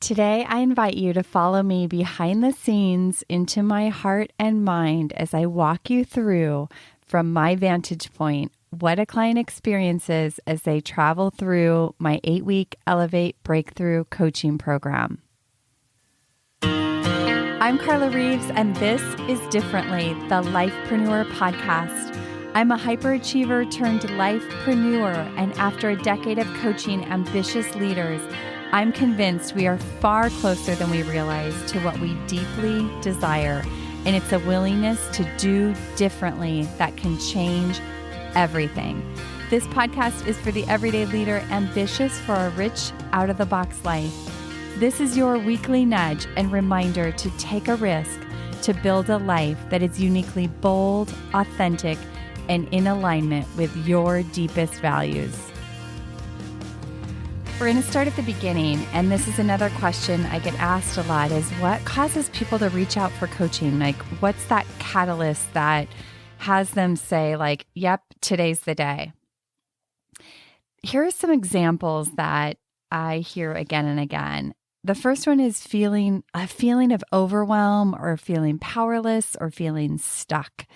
Today, I invite you to follow me behind the scenes into my heart and mind as I walk you through, from my vantage point, what a client experiences as they travel through my 8-week Elevate Breakthrough coaching program. I'm Carla Reeves, and this is Differently, the Lifepreneur podcast. I'm a hyperachiever turned lifepreneur, and after a decade of coaching ambitious leaders, I'm convinced we are far closer than we realize to what we deeply desire, and it's a willingness to do differently that can change everything. This podcast is for the everyday leader ambitious for a rich, out-of-the-box life. This is your weekly nudge and reminder to take a risk to build a life that is uniquely bold, authentic, and in alignment with your deepest values. We're going to start at the beginning, and this is another question I get asked a lot, is what causes people to reach out for coaching? Like, what's that catalyst that has them say, like, yep, today's the day? Here are some examples that I hear again and again. The first one is a feeling of overwhelm, or feeling powerless, or feeling stuck,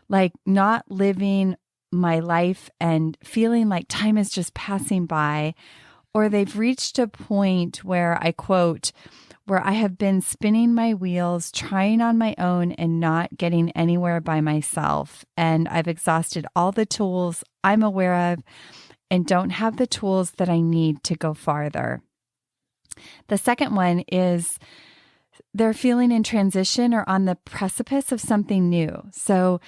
like not living my life and feeling like time is just passing by. Or they've reached a point where, I quote, where I have been spinning my wheels, trying on my own and not getting anywhere by myself. And I've exhausted all the tools I'm aware of and don't have the tools that I need to go farther. The second one is they're feeling in transition or on the precipice of something new. So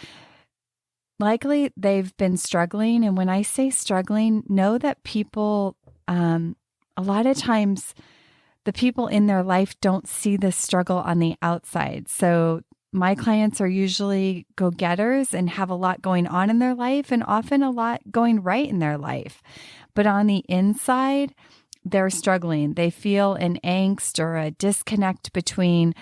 likely they've been struggling. And when I say struggling, know that people, a lot of times the people in their life don't see the struggle on the outside. So my clients are usually go-getters and have a lot going on in their life and often a lot going right in their life. But on the inside, they're struggling. They feel an angst or a disconnect between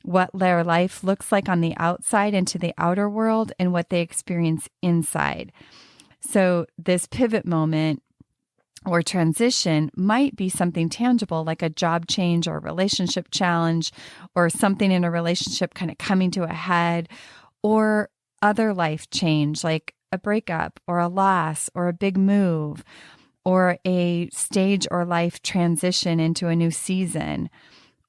what their life looks like on the outside into the outer world and what they experience inside. So this pivot moment or transition might be something tangible, like a job change or a relationship challenge, or something in a relationship kind of coming to a head, or other life change, like a breakup or a loss or a big move, or a stage or life transition into a new season.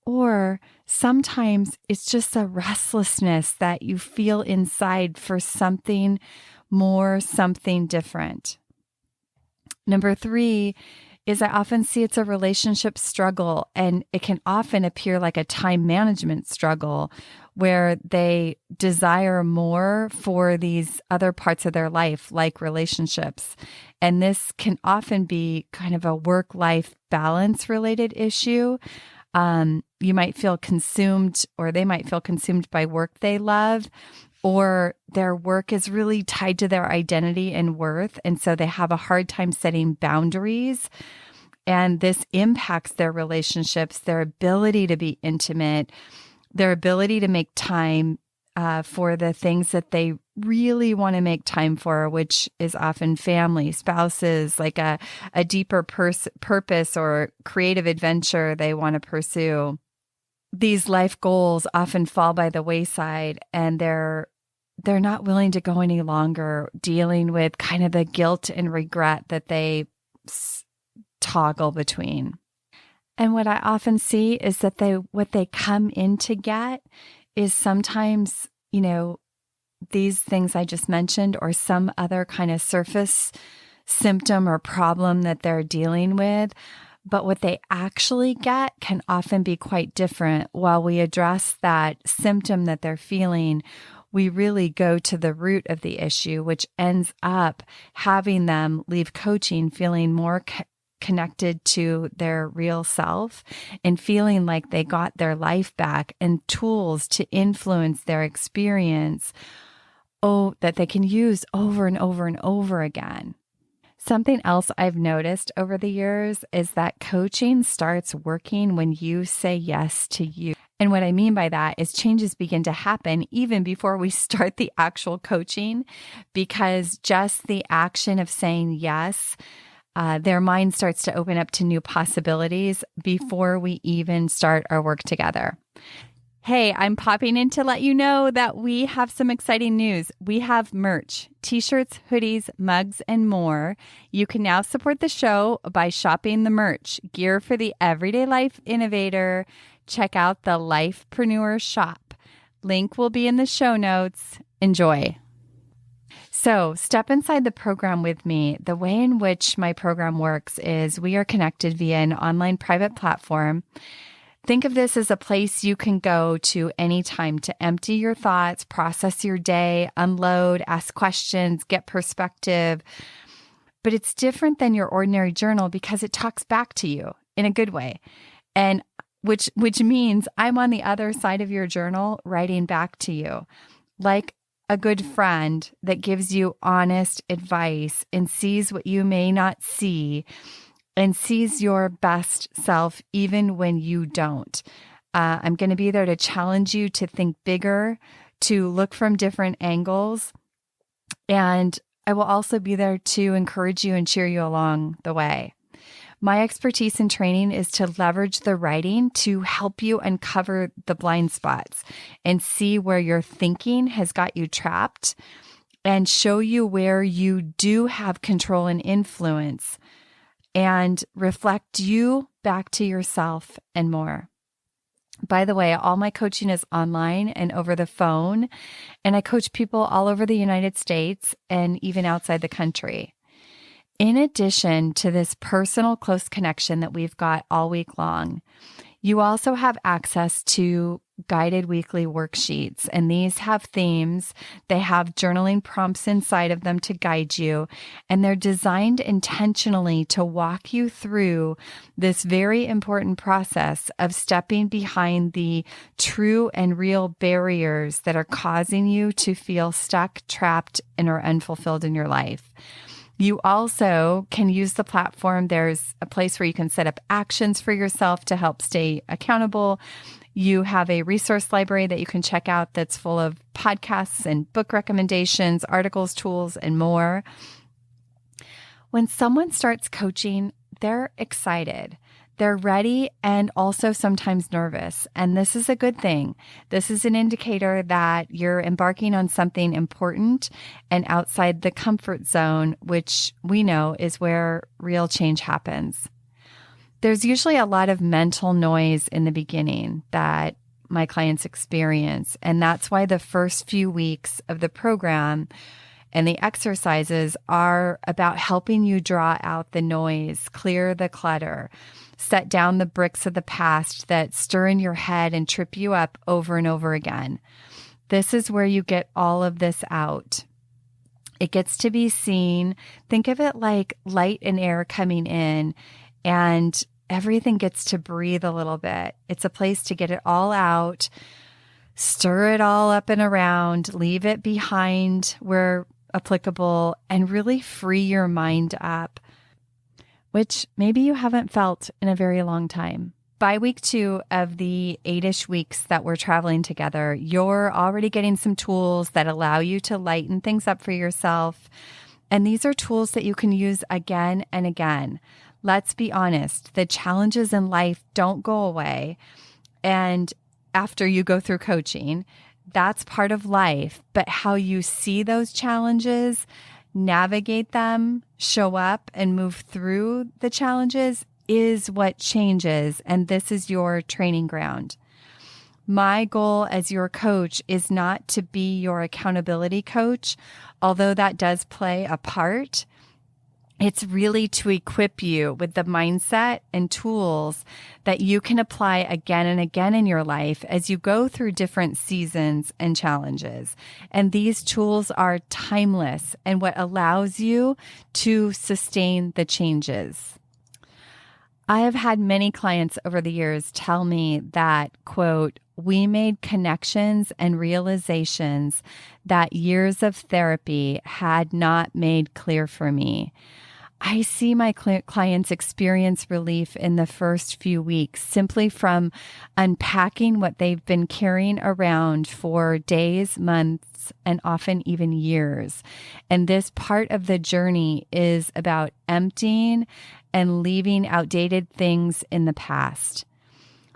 Or sometimes it's just a restlessness that you feel inside for something more, something different. Number 3 is I often see it's a relationship struggle, and it can often appear like a time management struggle where they desire more for these other parts of their life, like relationships. And this can often be kind of a work-life balance related issue. You might feel consumed, or they might feel consumed by work they love, or their work is really tied to their identity and worth. And so they have a hard time setting boundaries. And this impacts their relationships, their ability to be intimate, their ability to make time for the things that they really want to make time for, which is often family, spouses, like a deeper purpose or creative adventure they want to pursue. These life goals often fall by the wayside, and they're not willing to go any longer, dealing with kind of the guilt and regret that they toggle between. And what I often see is that what they come in to get is sometimes, these things I just mentioned, or some other kind of surface symptom or problem that they're dealing with. But what they actually get can often be quite different. While we address that symptom that they're feeling, we really go to the root of the issue, which ends up having them leave coaching feeling more connected to their real self and feeling like they got their life back and tools to influence their experience, that they can use over and over and over again. Something else I've noticed over the years is that coaching starts working when you say yes to you. And what I mean by that is changes begin to happen even before we start the actual coaching, because just the action of saying yes their mind starts to open up to new possibilities before we even start our work together. Hey, I'm popping in to let you know that we have some exciting news. We have merch, t-shirts, hoodies, mugs, and more. You can now support the show by shopping the merch, gear for the everyday life innovator. Check out the Lifepreneur shop. Link will be in the show notes. Enjoy. So step inside the program with me. The way in which my program works is we are connected via an online private platform. Think of this as a place you can go to anytime to empty your thoughts, process your day, unload, ask questions, get perspective. But it's different than your ordinary journal because it talks back to you in a good way. And which means I'm on the other side of your journal writing back to you like a good friend that gives you honest advice and sees what you may not see and sees your best self even when you don't. I'm going to be there to challenge you to think bigger, to look from different angles. And I will also be there to encourage you and cheer you along the way. My expertise in training is to leverage the writing to help you uncover the blind spots and see where your thinking has got you trapped and show you where you do have control and influence and reflect you back to yourself and more. By the way, all my coaching is online and over the phone, and I coach people all over the United States and even outside the country. In addition to this personal close connection that we've got all week long, you also have access to guided weekly worksheets, and these have themes. They have journaling prompts inside of them to guide you, and they're designed intentionally to walk you through this very important process of stepping behind the true and real barriers that are causing you to feel stuck, trapped, and or unfulfilled in your life. You also can use the platform. There's a place where you can set up actions for yourself to help stay accountable. You have a resource library that you can check out that's full of podcasts and book recommendations, articles, tools, and more. When someone starts coaching, they're excited. They're ready and also sometimes nervous. And this is a good thing. This is an indicator that you're embarking on something important and outside the comfort zone, which we know is where real change happens. There's usually a lot of mental noise in the beginning that my clients experience. And that's why the first few weeks of the program and the exercises are about helping you draw out the noise, clear the clutter, set down the bricks of the past that stir in your head and trip you up over and over again. This is where you get all of this out. It gets to be seen. Think of it like light and air coming in, and everything gets to breathe a little bit. It's a place to get it all out, stir it all up and around, leave it behind where applicable, and really free your mind up, which maybe you haven't felt in a very long time. By week 2 of the 8-ish weeks that we're traveling together, you're already getting some tools that allow you to lighten things up for yourself. And these are tools that you can use again and again. Let's be honest, the challenges in life don't go away. And after you go through coaching, that's part of life. But how you see those challenges, navigate them, show up, and move through the challenges is what changes. And this is your training ground. My goal as your coach is not to be your accountability coach, although that does play a part. It's really to equip you with the mindset and tools that you can apply again and again in your life as you go through different seasons and challenges. And these tools are timeless and what allows you to sustain the changes. I have had many clients over the years tell me that, quote, we made connections and realizations that years of therapy had not made clear for me. I see my clients experience relief in the first few weeks simply from unpacking what they've been carrying around for days, months, and often even years. And this part of the journey is about emptying and leaving outdated things in the past.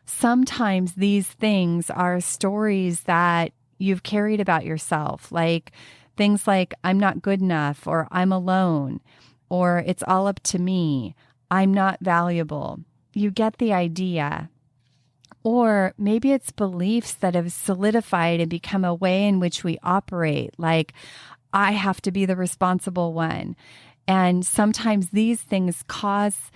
Sometimes these things are stories that you've carried about yourself, like things like, I'm not good enough, or I'm alone, or it's all up to me, I'm not valuable. You get the idea. Or maybe it's beliefs that have solidified and become a way in which we operate, like, I have to be the responsible one. And sometimes these things cause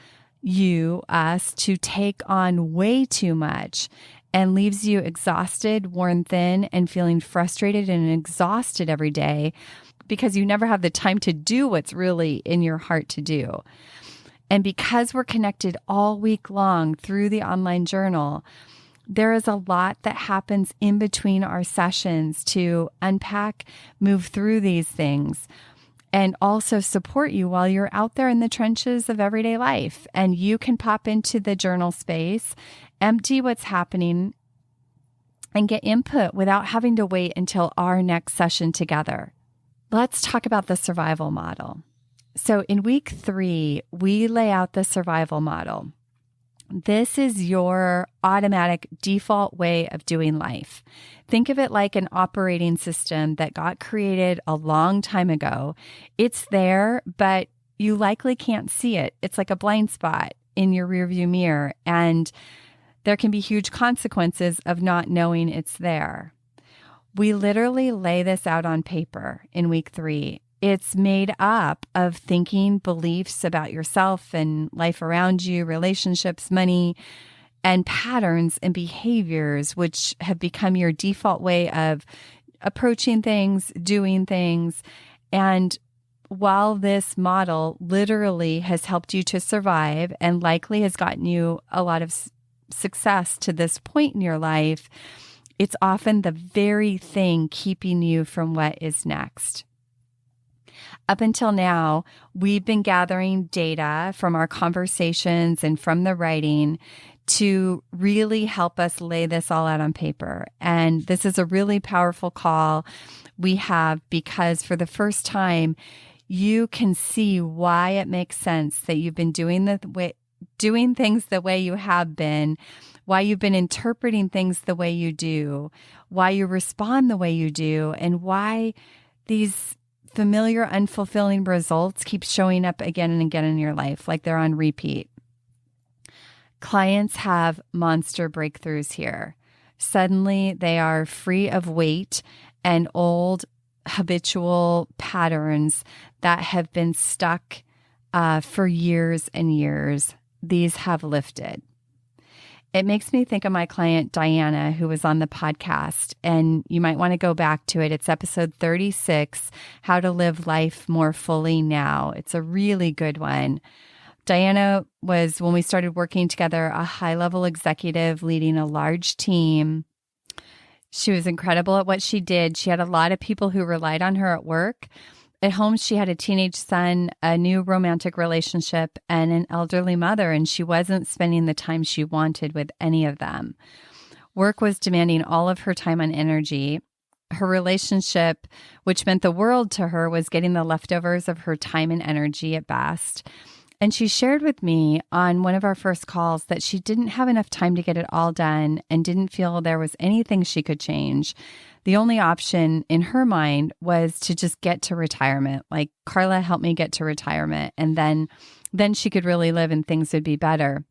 us to take on way too much and leaves you exhausted, worn thin, and feeling frustrated and exhausted every day because you never have the time to do what's really in your heart to do. And because we're connected all week long through the online journal, there is a lot that happens in between our sessions to unpack, move through these things, and also support you while you're out there in the trenches of everyday life. And you can pop into the journal space, empty what's happening, and get input without having to wait until our next session together. Let's talk about the survival model. So in week 3, we lay out the survival model. This is your automatic default way of doing life. Think of it like an operating system that got created a long time ago. It's there, but you likely can't see it. It's like a blind spot in your rearview mirror, and there can be huge consequences of not knowing it's there. We literally lay this out on paper in week 3. It's made up of thinking, beliefs about yourself and life around you, relationships, money, and patterns and behaviors, which have become your default way of approaching things, doing things. And while this model literally has helped you to survive and likely has gotten you a lot of success to this point in your life, it's often the very thing keeping you from what is next. Up until now, we've been gathering data from our conversations and from the writing to really help us lay this all out on paper. And this is a really powerful call we have because for the first time, you can see why it makes sense that you've been doing things the way you have been, why you've been interpreting things the way you do, why you respond the way you do, and why these familiar, unfulfilling results keep showing up again and again in your life, like they're on repeat. Clients have monster breakthroughs here. Suddenly, they are free of weight and old habitual patterns that have been stuck for years and years. These have lifted. It makes me think of my client, Diana, who was on the podcast, and you might want to go back to it. It's episode 36, How to Live Life More Fully Now. It's a really good one. Diana was, when we started working together, a high-level executive leading a large team. She was incredible at what she did. She had a lot of people who relied on her at work. At home, she had a teenage son, a new romantic relationship, and an elderly mother, and she wasn't spending the time she wanted with any of them. Work was demanding all of her time and energy. Her relationship, which meant the world to her, was getting the leftovers of her time and energy at best. And she shared with me on one of our first calls that she didn't have enough time to get it all done and didn't feel there was anything she could change. The only option in her mind was to just get to retirement. Like, Carla, help me get to retirement. And then she could really live and things would be better.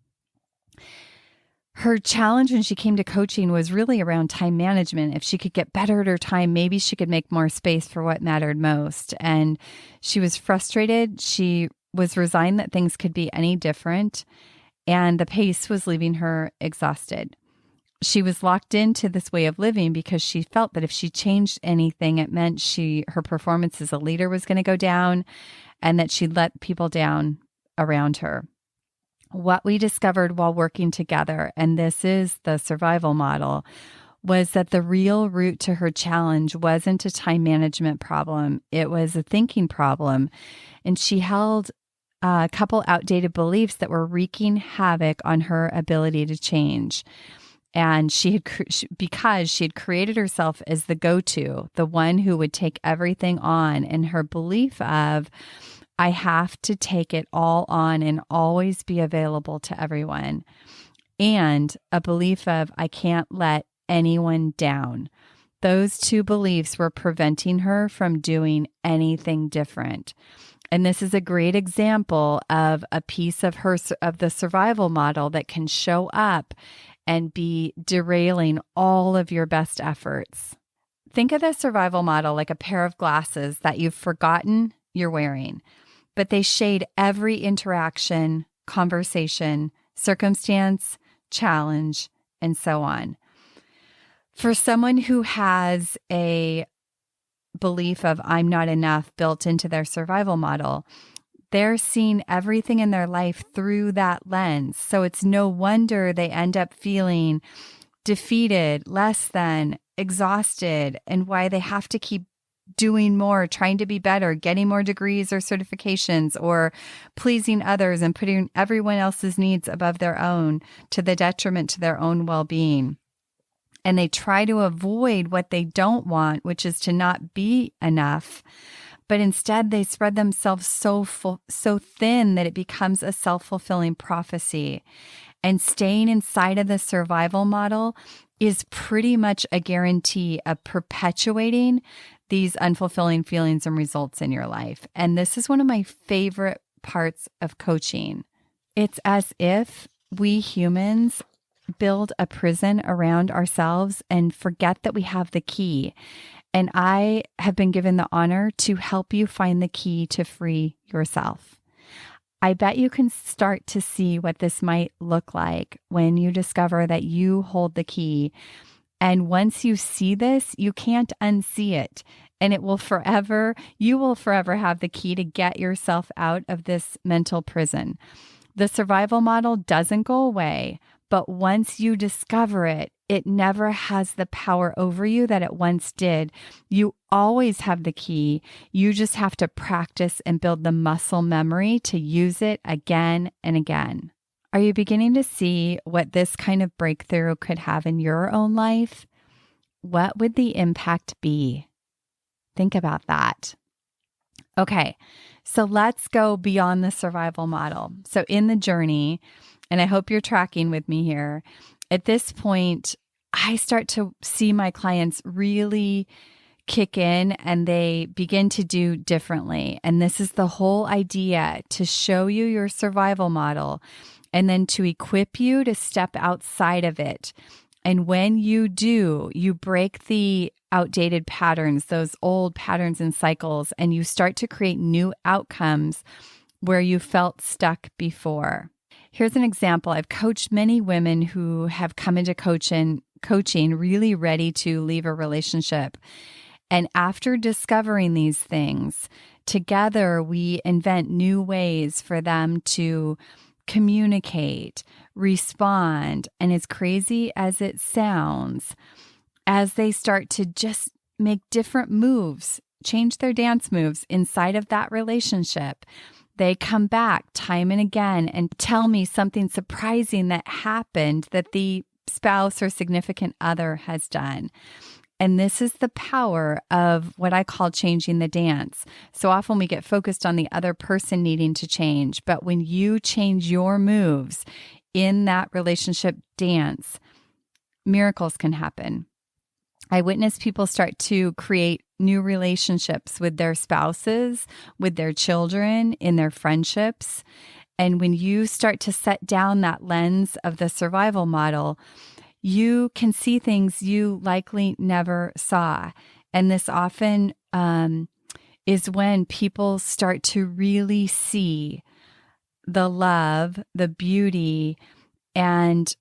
Her challenge when she came to coaching was really around time management. If she could get better at her time, maybe she could make more space for what mattered most. And she was frustrated. She was resigned that things could be any different, and the pace was leaving her exhausted. She was locked into this way of living because she felt that if she changed anything, it meant her performance as a leader was going to go down and that she'd let people down around her. What we discovered while working together, and this is the survival model, was that the real root to her challenge wasn't a time management problem. It was a thinking problem. And she held a couple outdated beliefs that were wreaking havoc on her ability to change. And because she had created herself as the go-to, the one who would take everything on, and her belief of, I have to take it all on and always be available to everyone. And a belief of, I can't let anyone down. Those two beliefs were preventing her from doing anything different. And this is a great example of a piece of the survival model that can show up and be derailing all of your best efforts. Think of the survival model like a pair of glasses that you've forgotten you're wearing, but they shade every interaction, conversation, circumstance, challenge, and so on. For someone who has a belief of I'm not enough built into their survival model, they're seeing everything in their life through that lens. So it's no wonder they end up feeling defeated, less than, exhausted, and why they have to keep doing more, trying to be better, getting more degrees or certifications, or pleasing others and putting everyone else's needs above their own to the detriment to their own well-being. And they try to avoid what they don't want, which is to not be enough. But instead, they spread themselves so thin that it becomes a self-fulfilling prophecy. And staying inside of the survival model is pretty much a guarantee of perpetuating these unfulfilling feelings and results in your life. And this is one of my favorite parts of coaching. It's as if we humans build a prison around ourselves and forget that we have the key. And I have been given the honor to help you find the key to free yourself. I bet you can start to see what this might look like when you discover that you hold the key. And once you see this, you can't unsee it. And you will forever have the key to get yourself out of this mental prison. The survival model doesn't go away, but once you discover it, it never has the power over you that it once did. You always have the key. You just have to practice and build the muscle memory to use it again and again. Are you beginning to see what this kind of breakthrough could have in your own life? What would the impact be? Think about that. Okay, so let's go beyond the survival model. So in the journey, and I hope you're tracking with me here, at this point, I start to see my clients really kick in and they begin to do differently. And this is the whole idea, to show you your survival model and then to equip you to step outside of it. And when you do, you break the outdated patterns, those old patterns and cycles, and you start to create new outcomes where you felt stuck before. Here's an example. I've coached many women who have come into coaching really ready to leave a relationship. And after discovering these things, together we invent new ways for them to communicate, respond, and as crazy as it sounds, as they start to just make different moves, change their dance moves inside of that relationship, they come back time and again and tell me something surprising that happened that the spouse or significant other has done. And this is the power of what I call changing the dance. So often we get focused on the other person needing to change, but when you change your moves in that relationship dance, miracles can happen. I witness people start to create new relationships with their spouses, with their children, in their friendships. And when you start to set down that lens of the survival model, you can see things you likely never saw. And this often is when people start to really see the love, the beauty, and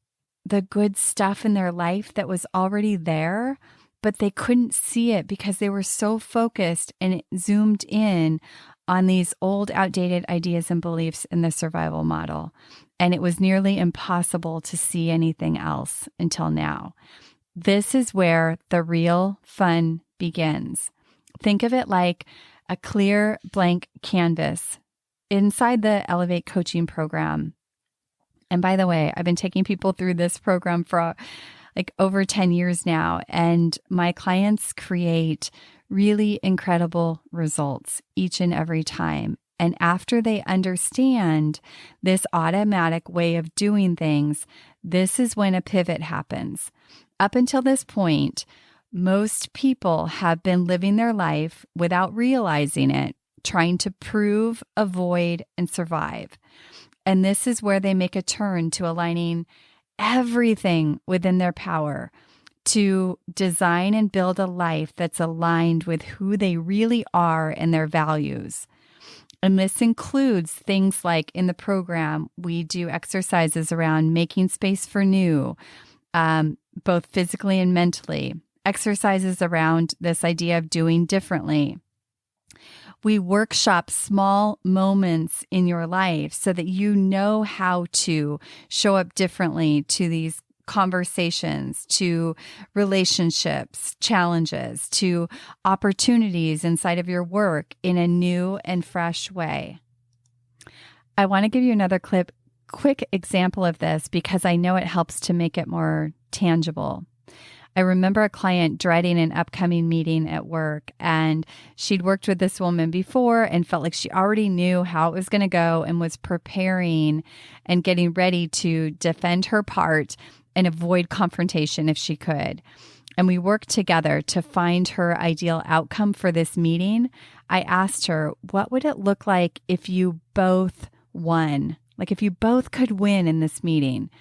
the good stuff in their life that was already there, but they couldn't see it because they were so focused and zoomed in on these old, outdated ideas and beliefs in the survival model. And it was nearly impossible to see anything else until now. This is where the real fun begins. Think of it like a clear blank canvas. inside the Elevate coaching program. And by the way, I've been taking people through this program for like over 10 years now, and my clients create really incredible results each and every time. And after they understand this automatic way of doing things, this is when a pivot happens. Up until this point, most people have been living their life without realizing it, trying to prove, avoid, and survive. And this is where they make a turn to aligning everything within their power to design and build a life that's aligned with who they really are and their values. And this includes things like in the program, we do exercises around making space for new, both physically and mentally, exercises around this idea of doing differently. We workshop small moments in your life so that you know how to show up differently to these conversations, to relationships, challenges, to opportunities inside of your work in a new and fresh way. I want to give you another quick example of this because I know it helps to make it more tangible. I remember a client dreading an upcoming meeting at work, and she'd worked with this woman before and felt like she already knew how it was going to go and was preparing and getting ready to defend her part and avoid confrontation if she could. And we worked together to find her ideal outcome for this meeting. I asked her, what would it look like if you both won? Like if you both could win in this meeting?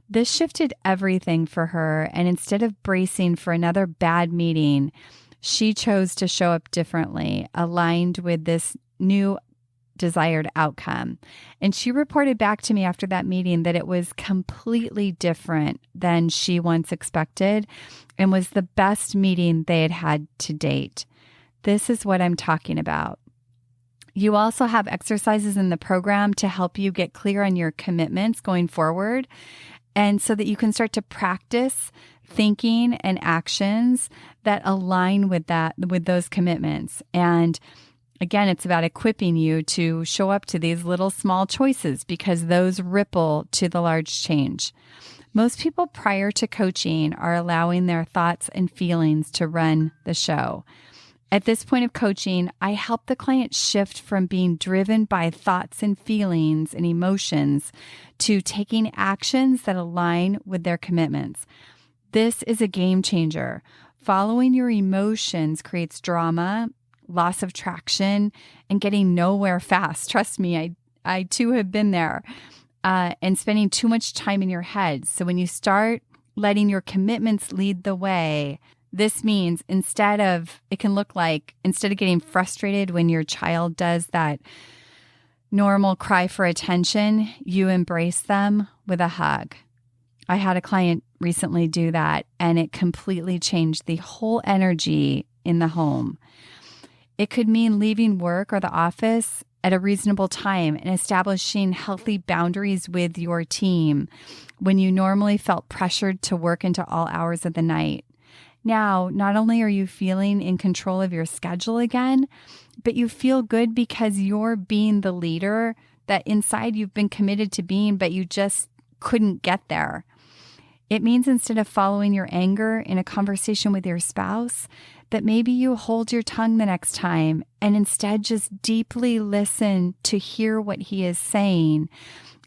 This shifted everything for her, and instead of bracing for another bad meeting, she chose to show up differently, aligned with this new desired outcome. And she reported back to me after that meeting that it was completely different than she once expected and was the best meeting they had had to date. This is what I'm talking about. You also have exercises in the program to help you get clear on your commitments going forward, and so that you can start to practice thinking and actions that align with those commitments. And again, it's about equipping you to show up to these little small choices because those ripple to the large change. Most people prior to coaching are allowing their thoughts and feelings to run the show. At this point of coaching, I help the client shift from being driven by thoughts and feelings and emotions to taking actions that align with their commitments. This is a game changer. Following your emotions creates drama, loss of traction, and getting nowhere fast. Trust me, I too have been there, and spending too much time in your head. So when you start letting your commitments lead the way, this means instead of getting frustrated when your child does that normal cry for attention, you embrace them with a hug. I had a client recently do that, and it completely changed the whole energy in the home. It could mean leaving work or the office at a reasonable time and establishing healthy boundaries with your team when you normally felt pressured to work into all hours of the night. Now, not only are you feeling in control of your schedule again, but you feel good because you're being the leader that inside you've been committed to being, but you just couldn't get there. It means instead of following your anger in a conversation with your spouse, that maybe you hold your tongue the next time and instead just deeply listen to hear what he is saying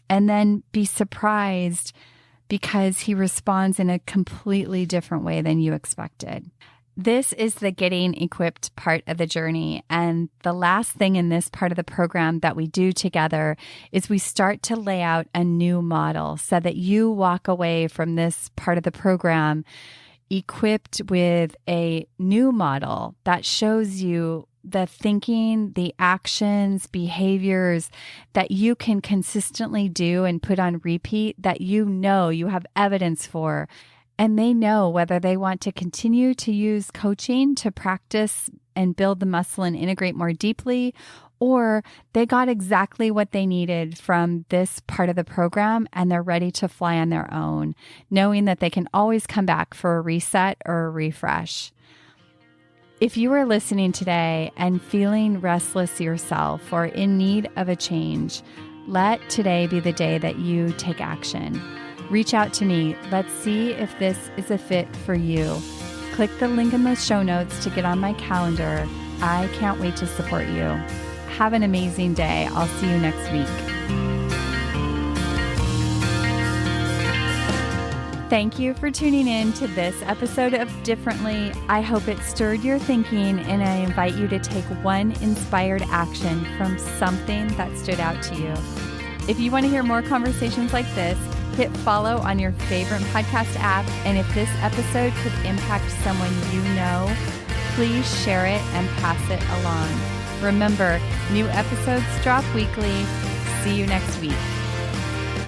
and then be surprised because he responds in a completely different way than you expected. This is the getting equipped part of the journey. And the last thing in this part of the program that we do together is we start to lay out a new model so that you walk away from this part of the program equipped with a new model that shows you the thinking, the actions, behaviors that you can consistently do and put on repeat that you know you have evidence for. And they know whether they want to continue to use coaching to practice and build the muscle and integrate more deeply, or they got exactly what they needed from this part of the program and they're ready to fly on their own, knowing that they can always come back for a reset or a refresh. If you are listening today and feeling restless yourself or in need of a change, let today be the day that you take action. Reach out to me. Let's see if this is a fit for you. Click the link in the show notes to get on my calendar. I can't wait to support you. Have an amazing day. I'll see you next week. Thank you for tuning in to this episode of Differently. I hope it stirred your thinking, and I invite you to take one inspired action from something that stood out to you. If you want to hear more conversations like this, hit follow on your favorite podcast app. And if this episode could impact someone you know, please share it and pass it along. Remember, new episodes drop weekly. See you next week.